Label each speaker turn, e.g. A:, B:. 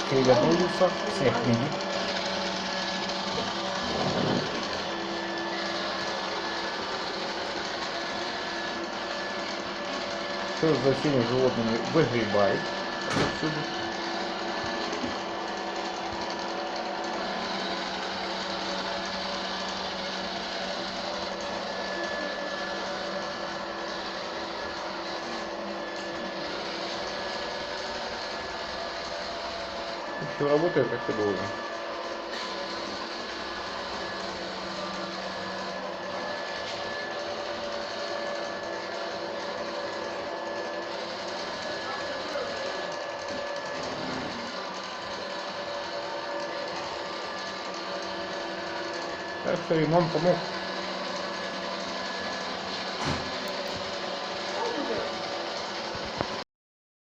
A: que готовятся с техники. Все за всеми животными выгребает отсюда. Все работает как и должен. Так что ремонт помог.